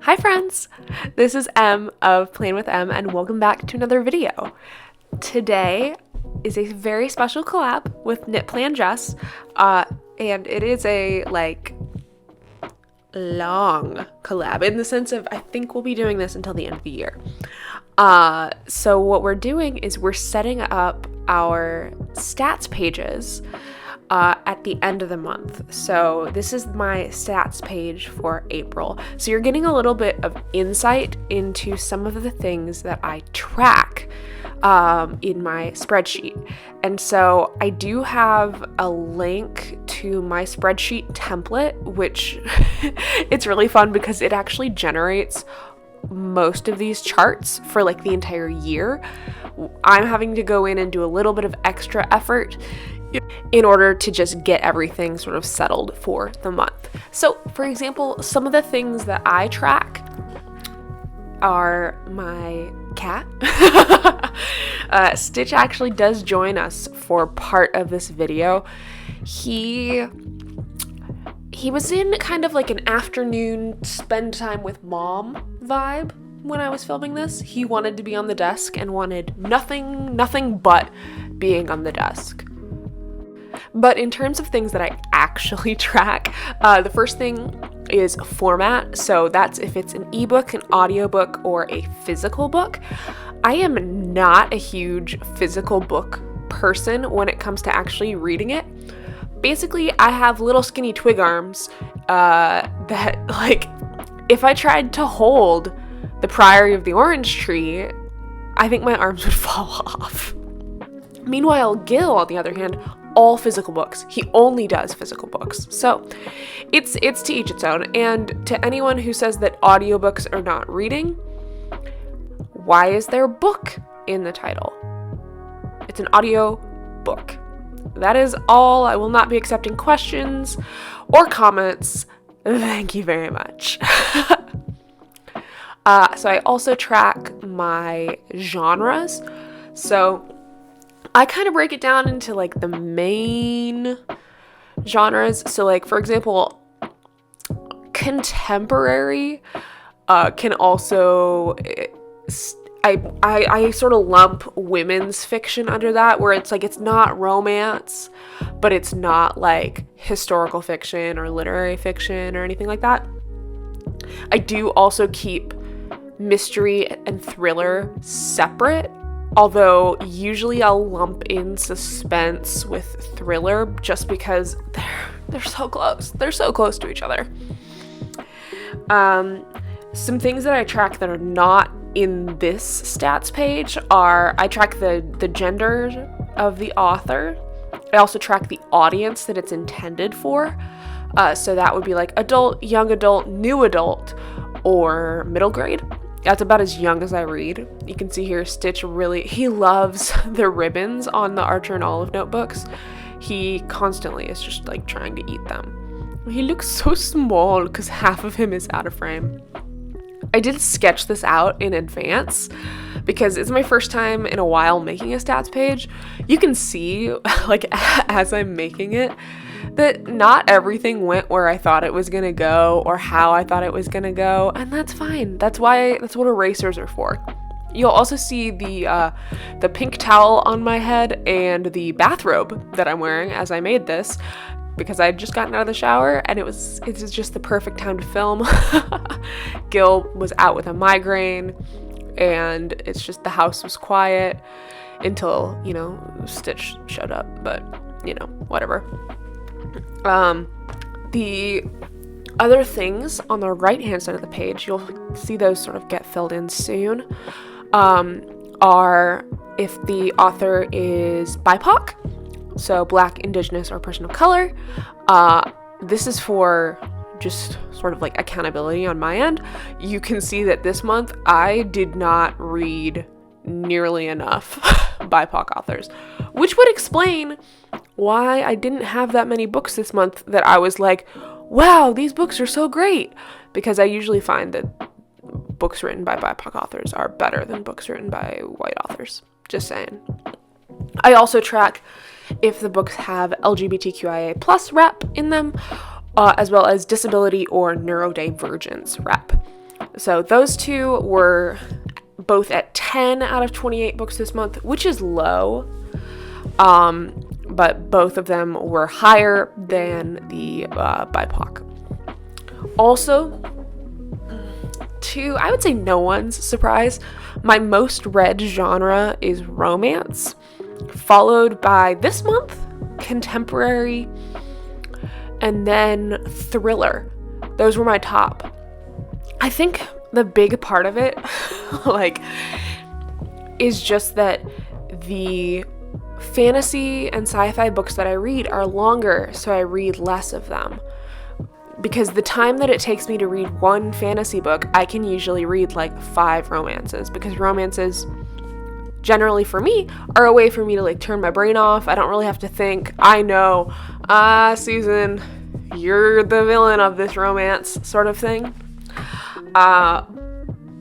Hi friends, this is Em of Plan with Em and welcome back to another video. Today is a very special collab with Knit Plan Jess, and it is a long collab in the sense of I think we'll be doing this until the end of the year. So what we're doing is we're setting up our stats pages at the end of the month. So this is my stats page for April. So you're getting a little bit of insight into some of the things that I track in my spreadsheet. And so I do have a link to my spreadsheet template, which it's really fun because it actually generates most of these charts for like the entire year. I'm having to go in and do a little bit of extra effort in order to just get everything sort of settled for the month. So, for example, some of the things that I track are my cat. Stitch actually does join us for part of this video. He was in kind of like an afternoon spend time with mom vibe when I was filming this. He wanted to be on the desk and wanted nothing but being on the desk. But in terms of things that I actually track, the first thing is format. So that's if it's an ebook, an audiobook, or a physical book. I am not a huge physical book person when it comes to actually reading it. Basically, I have little skinny twig arms that, like, if I tried to hold the Priory of the Orange Tree, I think my arms would fall off. Meanwhile, Gil, on the other hand, all physical books. He only does physical books. So it's to each its own. And to anyone who says that audiobooks are not reading, why is there book in the title? It's an audio book. That is all. I will not be accepting questions or comments. Thank you very much. So I also track my genres. So I kind of break it down into like the main genres. So like, for example, contemporary can also, I sort of lump women's fiction under that, where it's like, it's not romance, but it's not like historical fiction or literary fiction or anything like that. I do also keep mystery and thriller separate. Although usually I'll lump in suspense with thriller just because they're so close. They're so close to each other. Some things that I track that are not in this stats page are I track the gender of the author. I also track the audience that it's intended for. So that would be like adult, young adult, new adult, or middle grade. That's about as young as I read. You can see here Stitch he loves the ribbons on the Archer and Olive notebooks. He constantly is just like trying to eat them. He looks so small because half of him is out of frame. I did sketch this out in advance because it's my first time in a while making a stats page. You can see, like, as I'm making it, that not everything went where I thought it was gonna go or how I thought it was gonna go, and that's fine. That's what erasers are for. You'll also see the pink towel on my head and the bathrobe that I'm wearing as I made this, because I had just gotten out of the shower and it's just the perfect time to film. Gil was out with a migraine and it's just the house was quiet until, Stitch showed up, but, whatever. The other things on the right-hand side of the page, you'll see those sort of get filled in soon, are if the author is BIPOC, so Black, Indigenous, or person of color. This is for just sort of like accountability on my end. You can see that this month I did not read nearly enough BIPOC authors, which would explain why I didn't have that many books this month that I was like, wow, these books are so great, because I usually find that books written by BIPOC authors are better than books written by white authors. Just saying. I also track if the books have LGBTQIA plus rep in them, as well as disability or neurodivergence rep. So those two were both at 10 out of 28 books this month, which is low. But both of them were higher than the BIPOC. Also, to, I would say no one's surprise, my most read genre is romance, followed by this month, contemporary, and then thriller. Those were my top. I think the big part of it, is just that the fantasy and sci-fi books that I read are longer, so I read less of them. Because the time that it takes me to read one fantasy book, I can usually read 5 romances, because romances, generally for me, are a way for me to turn my brain off. I don't really have to think. I know, Susan, you're the villain of this romance, sort of thing.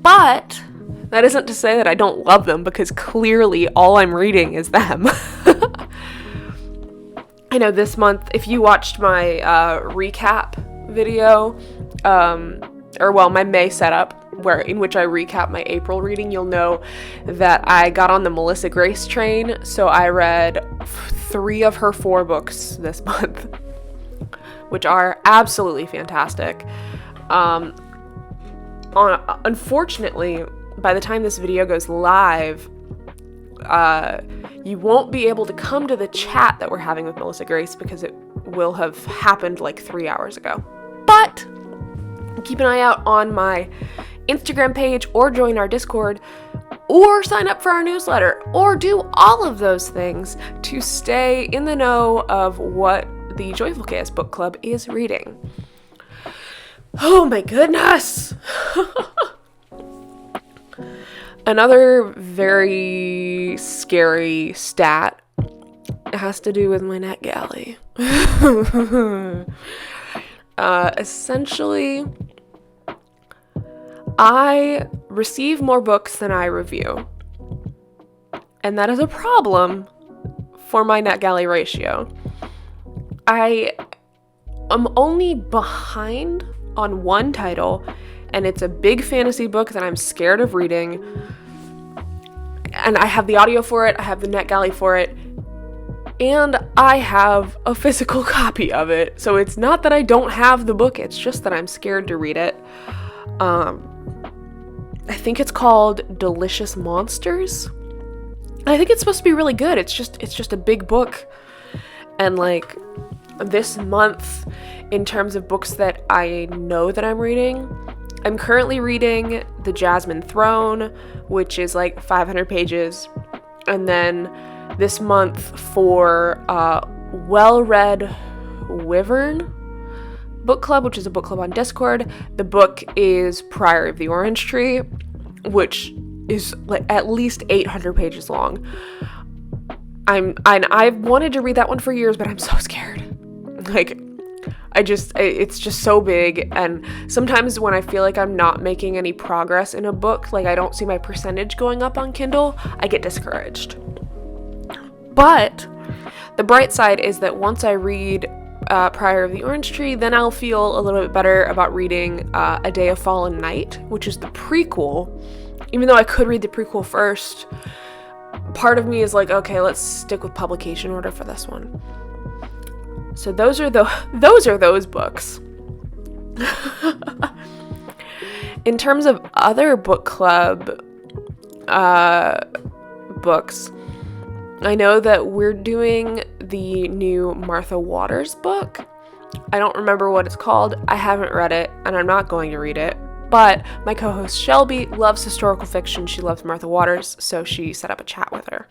But that isn't to say that I don't love them, because clearly all I'm reading is them. I know this month, if you watched my recap video, my May setup, in which I recap my April reading, you'll know that I got on the Melissa Grace train, so I read 3 of her 4 books this month, which are absolutely fantastic. Unfortunately, by the time this video goes live, you won't be able to come to the chat that we're having with Melissa Grace, because it will have happened 3 hours ago. But keep an eye out on my Instagram page, or join our Discord, or sign up for our newsletter, or do all of those things to stay in the know of what the Joyful Chaos Book Club is reading. Oh my goodness! Another very scary stat has to do with my NetGalley. Essentially, I receive more books than I review. And that is a problem for my NetGalley ratio. I am only behind on one title, and it's a big fantasy book that I'm scared of reading. And I have the audio for it, I have the NetGalley for it, and I have a physical copy of it. So it's not that I don't have the book, it's just that I'm scared to read it. I think it's called Delicious Monsters. I think it's supposed to be really good. It's just a big book. And this month, in terms of books that I know that I'm reading, I'm currently reading The Jasmine Throne, which is 500 pages. And then this month for Well-Read Wyvern Book Club, which is a book club on Discord, the book is Priory of the Orange Tree, which is at least 800 pages long. I've wanted to read that one for years, but I'm so scared. It's just so big, and sometimes when I feel like I'm not making any progress in a book, I don't see my percentage going up on Kindle, I get discouraged. But the bright side is that once I read Priory of the Orange Tree, then I'll feel a little bit better about reading A Day of Fallen Night, which is the prequel. Even though I could read the prequel first, part of me is okay, let's stick with publication order for this one. So those are those books. In terms of other book club books, I know that we're doing the new Martha Waters book. I don't remember what it's called. I haven't read it, and I'm not going to read it. But my co-host Shelby loves historical fiction. She loves Martha Waters, so she set up a chat with her.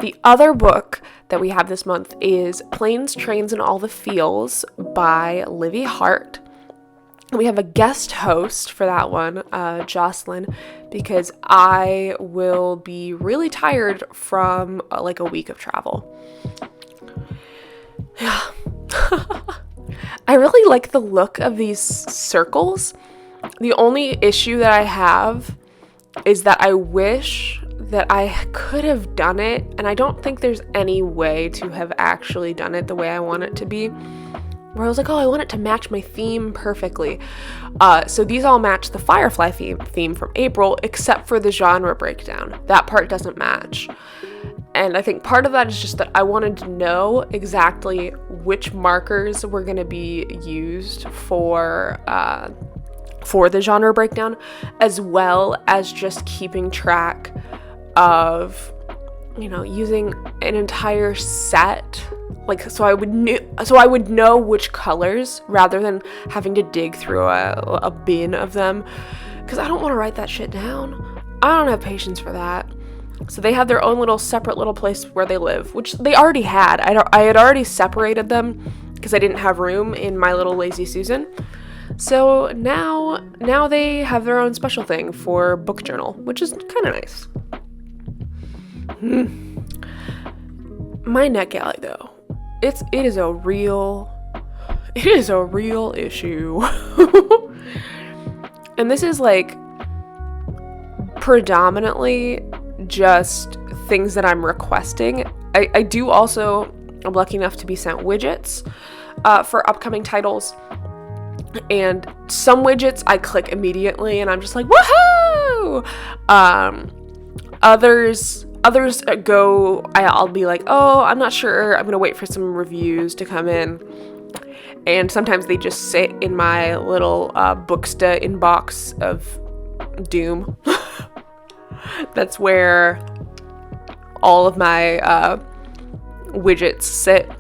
The other book that we have this month is Planes, Trains, and All the Feels by Livy Hart. We have a guest host for that one, Jocelyn, because I will be really tired from a week of travel. Yeah. I really like the look of these circles. The only issue that I have is that I wish that I could have done it, and I don't think there's any way to have actually done it the way I want it to be, where I was like, oh, I want it to match my theme perfectly. So these all match the Firefly theme from April, except for the genre breakdown. That part doesn't match. And I think part of that is just that I wanted to know exactly which markers were going to be used for the genre breakdown, as well as just keeping track of, using an entire set, so I would know which colors rather than having to dig through a bin of them, because I don't want to write that shit down. I don't have patience for that. So they have their own separate little place where they live, which they already had. I had already separated them because I didn't have room in my little Lazy Susan. So now they have their own special thing for book journal, which is kind of nice. My NetGalley though, it is a real issue. And this is predominantly just things that I'm requesting. I do also, I'm lucky enough to be sent widgets for upcoming titles, and some widgets I click immediately and I'm just like, woohoo! Others go, I'll be like, oh, I'm not sure, I'm gonna wait for some reviews to come in, and sometimes they just sit in my little Booksta inbox of doom. That's where all of my widgets sit.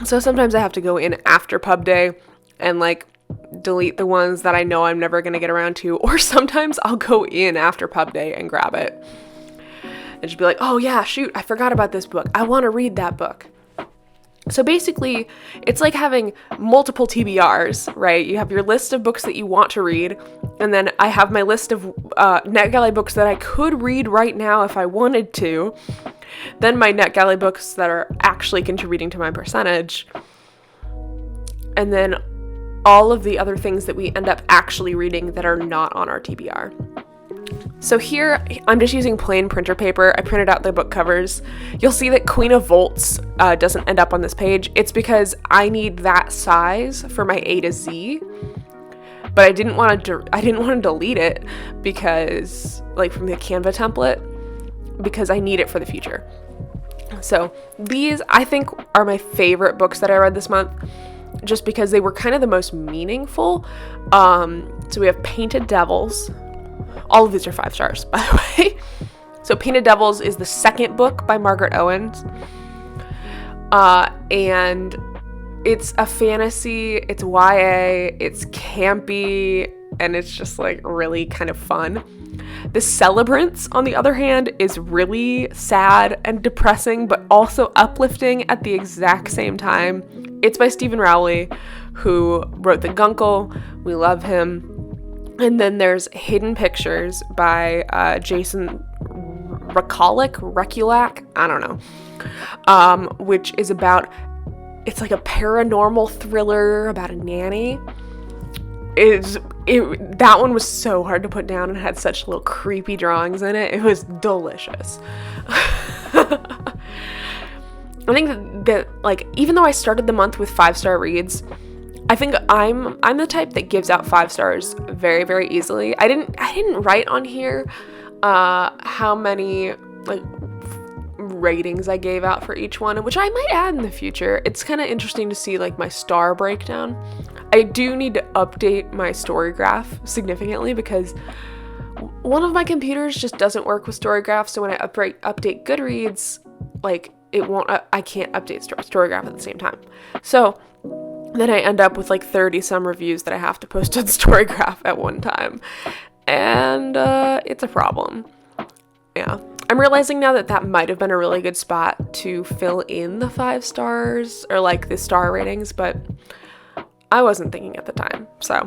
So sometimes I have to go in after pub day and delete the ones that I know I'm never going to get around to, or sometimes I'll go in after pub day and grab it and just be like, oh yeah, shoot, I forgot about this book, I want to read that book. So basically, it's like having multiple TBRs, right? You have your list of books that you want to read, and then I have my list of NetGalley books that I could read right now if I wanted to, then my NetGalley books that are actually contributing to my percentage, and then all of the other things that we end up actually reading that are not on our TBR. So here, I'm just using plain printer paper. I printed out the book covers. You'll see that Queen of Volts doesn't end up on this page. It's because I need that size for my A to Z, but I didn't want to delete it because, from the Canva template, because I need it for the future. So these, I think, are my favorite books that I read this month, just because they were kind of the most meaningful. So we have Painted Devils. All of these are 5 stars, by the way. So Painted Devils is the second book by Margaret Owens. And it's a fantasy, it's YA, it's campy, and it's just really kind of fun. The Celebrants, on the other hand, is really sad and depressing, but also uplifting at the exact same time. It's by Stephen Rowley, who wrote The Guncle. We love him. And then there's Hidden Pictures by Jason Rekulak, I don't know, which is it's like a paranormal thriller about a nanny. That one was so hard to put down and had such little creepy drawings in it. It was delicious. I think that even though I started the month with 5-star reads, I think I'm the type that gives out 5 stars very, very easily. I didn't write on here how many ratings I gave out for each one, which I might add in the future. It's kind of interesting to see my star breakdown. I do need to update my Storygraph significantly because one of my computers just doesn't work with Storygraph. So when I update Goodreads, it won't. I can't update Storygraph at the same time. So then I end up with 30 some reviews that I have to post on Storygraph at one time. And it's a problem. Yeah. I'm realizing now that might have been a really good spot to fill in the 5 stars or the star ratings, but I wasn't thinking at the time. So,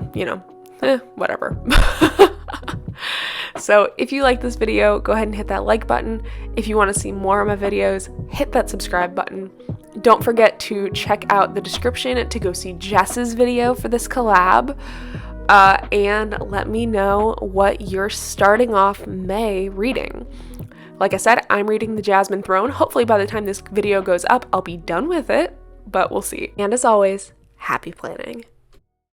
whatever. So if you like this video, go ahead and hit that like button. If you want to see more of my videos, hit that subscribe button. Don't forget to check out the description to go see Jess's video for this collab. And let me know what you're starting off May reading. Like I said, I'm reading The Jasmine Throne. Hopefully by the time this video goes up, I'll be done with it, but we'll see. And as always, Happy planning.